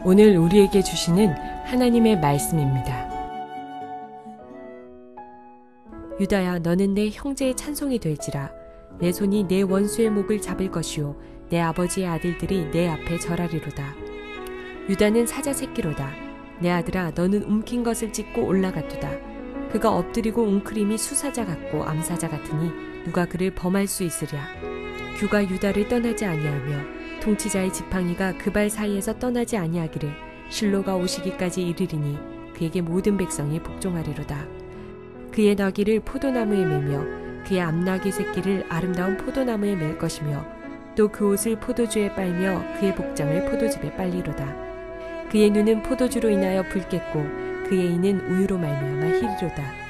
오늘 우리에게 주시는 하나님의 말씀입니다. 유다야, 너는 내 형제의 찬송이 될지라. 내 손이 내 원수의 목을 잡을 것이요 내 아버지의 아들들이 내 앞에 절하리로다. 유다는 사자 새끼로다. 내 아들아, 너는 움킨 것을 찢고 올라갔도다. 그가 엎드리고 웅크림이 수사자 같고 암사자 같으니 누가 그를 범할 수 있으랴. 규가 유다를 떠나지 아니하며 통치자의 지팡이가 그 발 사이에서 떠나지 아니하기를 실로가 오시기까지 이르리니 그에게 모든 백성이 복종하리로다. 그의 나귀를 포도나무에 매며 그의 암나귀 새끼를 아름다운 포도나무에 맬 것이며 또 그 옷을 포도주에 빨며 그의 복장을 포도즙에 빨리로다. 그의 눈은 포도주로 인하여 붉겠고 그의 이는 우유로 말미암아 희리로다.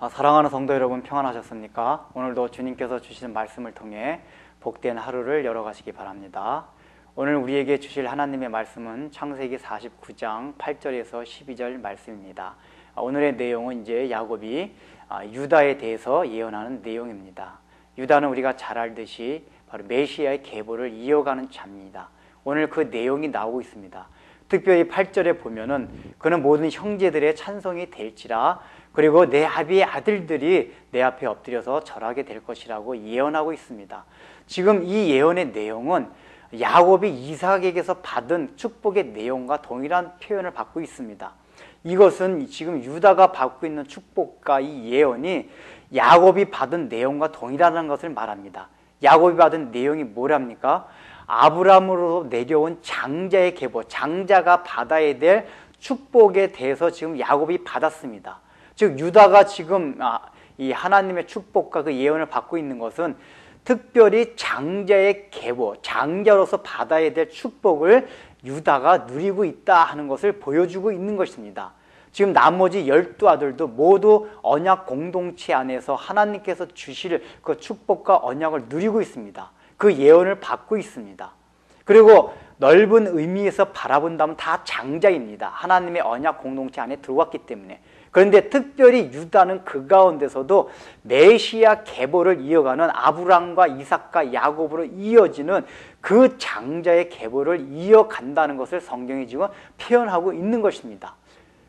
사랑하는 성도 여러분, 평안하셨습니까? 오늘도 주님께서 주시는 말씀을 통해 복된 하루를 열어가시기 바랍니다. 오늘 우리에게 주실 하나님의 말씀은 창세기 49장 8절에서 12절 말씀입니다. 오늘의 내용은 이제 야곱이 유다에 대해서 예언하는 내용입니다. 유다는 우리가 잘 알듯이 바로 메시아의 계보를 이어가는 자입니다. 오늘 그 내용이 나오고 있습니다. 특별히 8절에 보면은 그는 모든 형제들의 찬송이 될지라, 그리고 내 아비의 아들들이 내 앞에 엎드려서 절하게 될 것이라고 예언하고 있습니다. 지금 이 예언의 내용은 야곱이 이삭에게서 받은 축복의 내용과 동일한 표현을 받고 있습니다. 이것은 지금 유다가 받고 있는 축복과 이 예언이 야곱이 받은 내용과 동일하다는 것을 말합니다. 야곱이 받은 내용이 뭐랍니까? 아브라함으로 내려온 장자의 계보, 장자가 받아야 될 축복에 대해서 지금 야곱이 받았습니다. 즉 유다가 지금 이 하나님의 축복과 그 예언을 받고 있는 것은 특별히 장자의 계보, 장자로서 받아야 될 축복을 유다가 누리고 있다 하는 것을 보여주고 있는 것입니다. 지금 나머지 12아들도 모두 언약 공동체 안에서 하나님께서 주실 그 축복과 언약을 누리고 있습니다. 그 예언을 받고 있습니다. 그리고 넓은 의미에서 바라본다면 다 장자입니다. 하나님의 언약 공동체 안에 들어왔기 때문에. 그런데 특별히 유다는 그 가운데서도 메시아 계보를 이어가는 아브람과 이삭과 야곱으로 이어지는 그 장자의 계보를 이어간다는 것을 성경이 지금 표현하고 있는 것입니다.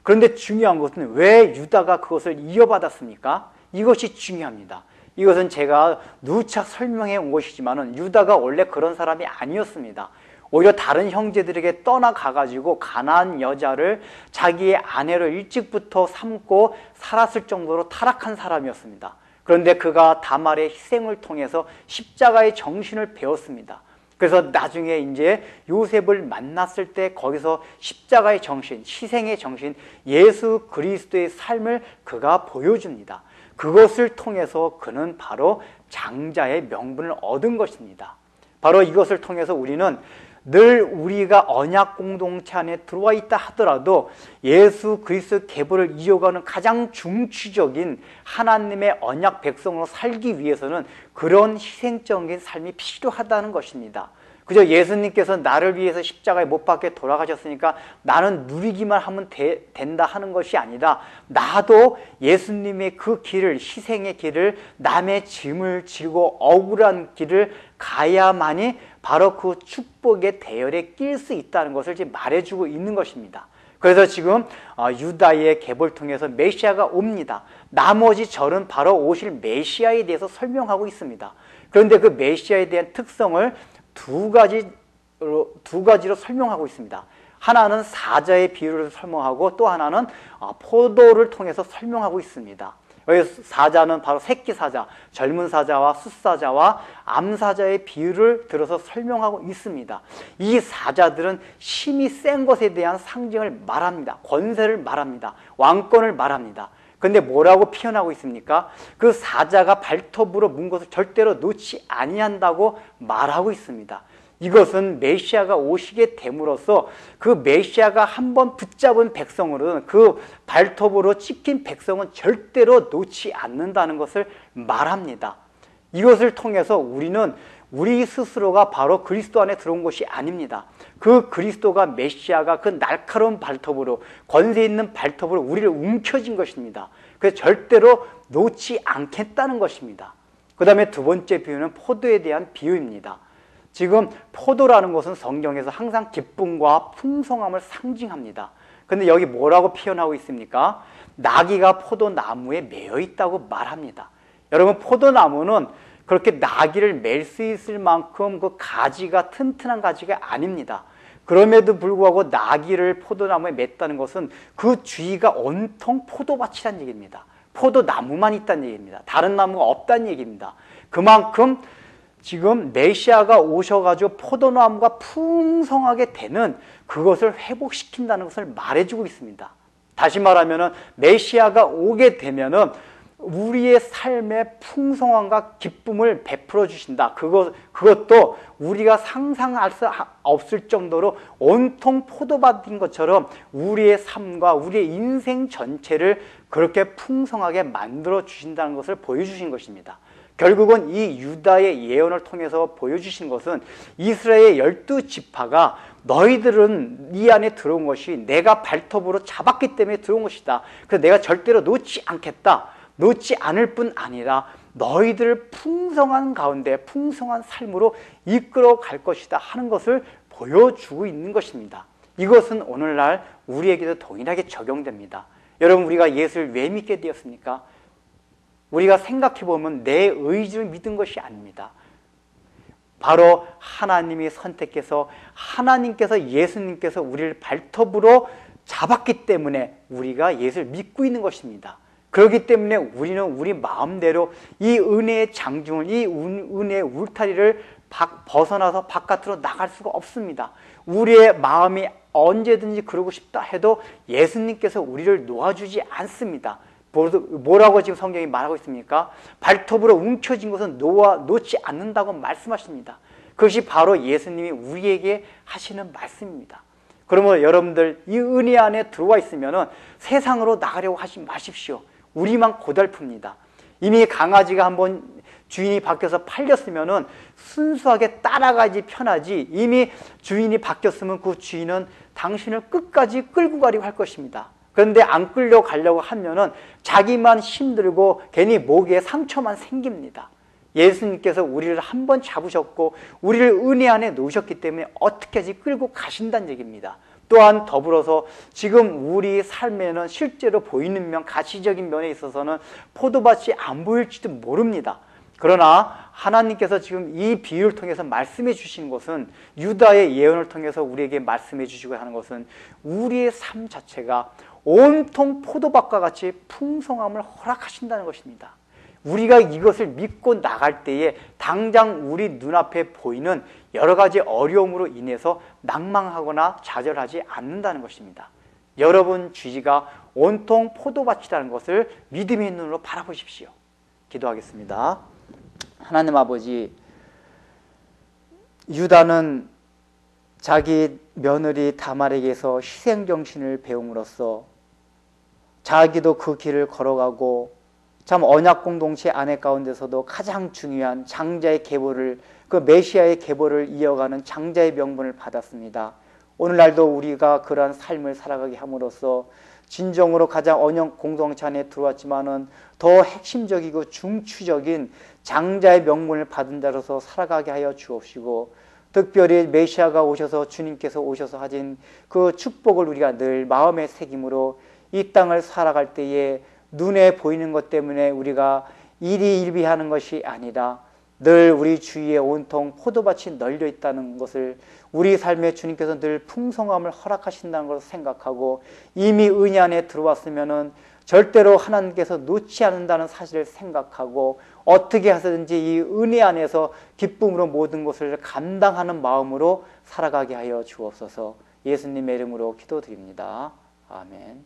그런데 중요한 것은 왜 유다가 그것을 이어받았습니까? 이것이 중요합니다. 이것은 제가 누차 설명해 온 것이지만 유다가 원래 그런 사람이 아니었습니다. 오히려 다른 형제들에게 떠나가가지고 가나안 여자를 자기의 아내로 일찍부터 삼고 살았을 정도로 타락한 사람이었습니다. 그런데 그가 다말의 희생을 통해서 십자가의 정신을 배웠습니다. 그래서 나중에 이제 요셉을 만났을 때 거기서 십자가의 정신, 희생의 정신, 예수 그리스도의 삶을 그가 보여줍니다. 그것을 통해서 그는 바로 장자의 명분을 얻은 것입니다. 바로 이것을 통해서 우리는 늘 우리가 언약 공동체 안에 들어와 있다 하더라도 예수 그리스도 계보를 이어가는 가장 중추적인 하나님의 언약 백성으로 살기 위해서는 그런 희생적인 삶이 필요하다는 것입니다. 그저 예수님께서 나를 위해서 십자가에 못 박혀 돌아가셨으니까 나는 누리기만 하면 된다 하는 것이 아니라 나도 예수님의 그 길을, 희생의 길을, 남의 짐을 지고 억울한 길을 가야만이 바로 그 축복의 대열에 낄 수 있다는 것을 지금 말해주고 있는 것입니다. 그래서 지금 유다의 계보를 통해서 메시아가 옵니다. 나머지 절은 바로 오실 메시아에 대해서 설명하고 있습니다. 그런데 그 메시아에 대한 특성을 두 가지로 설명하고 있습니다. 하나는 사자의 비유를 설명하고 또 하나는 포도를 통해서 설명하고 있습니다. 여기 사자는 바로 새끼 사자, 젊은 사자와 숫사자와 암사자의 비유를 들어서 설명하고 있습니다. 이 사자들은 힘이 센 것에 대한 상징을 말합니다. 권세를 말합니다. 왕권을 말합니다. 그런데 뭐라고 표현하고 있습니까? 그 사자가 발톱으로 문 것을 절대로 놓지 아니한다고 말하고 있습니다. 이것은 메시아가 오시게 됨으로써 그 메시아가 한번 붙잡은 백성으로는 그 발톱으로 찍힌 백성은 절대로 놓지 않는다는 것을 말합니다. 이것을 통해서 우리는 우리 스스로가 바로 그리스도 안에 들어온 것이 아닙니다. 그 그리스도가 메시아가 그 날카로운 발톱으로, 권세 있는 발톱으로 우리를 움켜쥔 것입니다. 그래서 절대로 놓지 않겠다는 것입니다. 그 다음에 두 번째 비유는 포도에 대한 비유입니다. 지금 포도라는 것은 성경에서 항상 기쁨과 풍성함을 상징합니다. 근데 여기 뭐라고 표현하고 있습니까? 나귀가 포도나무에 매여 있다고 말합니다. 여러분, 포도나무는 그렇게 나귀를 맬 수 있을 만큼 그 가지가 튼튼한 가지가 아닙니다. 그럼에도 불구하고 나귀를 포도나무에 맸다는 것은 그 주위가 온통 포도밭이라는 얘기입니다. 포도나무만 있다는 얘기입니다. 다른 나무가 없다는 얘기입니다. 그만큼 지금 메시아가 오셔가지고 포도나무가 풍성하게 되는 그것을 회복시킨다는 것을 말해주고 있습니다. 다시 말하면 메시아가 오게 되면은 우리의 삶에 풍성함과 기쁨을 베풀어 주신다. 그것도 우리가 상상할 수 없을 정도로 온통 포도밭인 것처럼 우리의 삶과 우리의 인생 전체를 그렇게 풍성하게 만들어 주신다는 것을 보여주신 것입니다. 결국은 이 유다의 예언을 통해서 보여주신 것은 이스라엘의 12지파가 너희들은 이 안에 들어온 것이 내가 발톱으로 잡았기 때문에 들어온 것이다. 그래서 내가 절대로 놓지 않겠다. 놓지 않을 뿐 아니라 너희들을 풍성한 가운데 풍성한 삶으로 이끌어 갈 것이다 하는 것을 보여주고 있는 것입니다. 이것은 오늘날 우리에게도 동일하게 적용됩니다. 여러분, 우리가 예수를 왜 믿게 되었습니까? 우리가 생각해보면 내 의지를 믿은 것이 아닙니다. 바로 하나님이 선택해서 하나님께서 예수님께서 우리를 발톱으로 잡았기 때문에 우리가 예수를 믿고 있는 것입니다. 그렇기 때문에 우리는 우리 마음대로 이 은혜의 장중을, 이 은혜의 울타리를 벗어나서 바깥으로 나갈 수가 없습니다. 우리의 마음이 언제든지 그러고 싶다 해도 예수님께서 우리를 놓아주지 않습니다. 뭐라고 지금 성경이 말하고 있습니까? 발톱으로 움켜진 것은 놓지 않는다고 말씀하십니다. 그것이 바로 예수님이 우리에게 하시는 말씀입니다. 그러면 여러분들 이 은혜 안에 들어와 있으면 세상으로 나가려고 하지 마십시오. 우리만 고달픕니다. 이미 강아지가 한번 주인이 바뀌어서 팔렸으면 순수하게 따라가지 편하지, 이미 주인이 바뀌었으면 그 주인은 당신을 끝까지 끌고 가려고 할 것입니다. 그런데 안 끌려가려고 하면은 자기만 힘들고 괜히 목에 상처만 생깁니다. 예수님께서 우리를 한번 잡으셨고 우리를 은혜 안에 놓으셨기 때문에 어떻게든지 끌고 가신다는 얘기입니다. 또한 더불어서 지금 우리 삶에는 실제로 보이는 면, 가시적인 면에 있어서는 포도밭이 안 보일지도 모릅니다. 그러나 하나님께서 지금 이 비유를 통해서 말씀해 주신 것은, 유다의 예언을 통해서 우리에게 말씀해 주시고 하는 것은 우리의 삶 자체가 온통 포도밭과 같이 풍성함을 허락하신다는 것입니다. 우리가 이것을 믿고 나갈 때에 당장 우리 눈앞에 보이는 여러 가지 어려움으로 인해서 낭망하거나 좌절하지 않는다는 것입니다. 여러분 주위가 온통 포도밭이라는 것을 믿음의 눈으로 바라보십시오. 기도하겠습니다. 하나님 아버지, 유다는 자기 며느리 다말에게서 희생정신을 배움으로써 자기도 그 길을 걸어가고 참 언약 공동체 안에 가운데서도 가장 중요한 장자의 계보를, 그 메시아의 계보를 이어가는 장자의 명분을 받았습니다. 오늘날도 우리가 그러한 삶을 살아가게 함으로써 진정으로 가장 언약 공동체 안에 들어왔지만은 더 핵심적이고 중추적인 장자의 명분을 받은 자로서 살아가게 하여 주옵시고, 특별히 메시아가 오셔서 주님께서 오셔서 하신 그 축복을 우리가 늘 마음의 새김으로 이 땅을 살아갈 때에 눈에 보이는 것 때문에 우리가 일희일비하는 것이 아니라 늘 우리 주위에 온통 포도밭이 널려 있다는 것을, 우리 삶에 주님께서 늘 풍성함을 허락하신다는 것을 생각하고 이미 은혜 안에 들어왔으면은 절대로 하나님께서 놓지 않는다는 사실을 생각하고 어떻게 해서든지 이 은혜 안에서 기쁨으로 모든 것을 감당하는 마음으로 살아가게 하여 주옵소서. 예수님의 이름으로 기도드립니다. 아멘.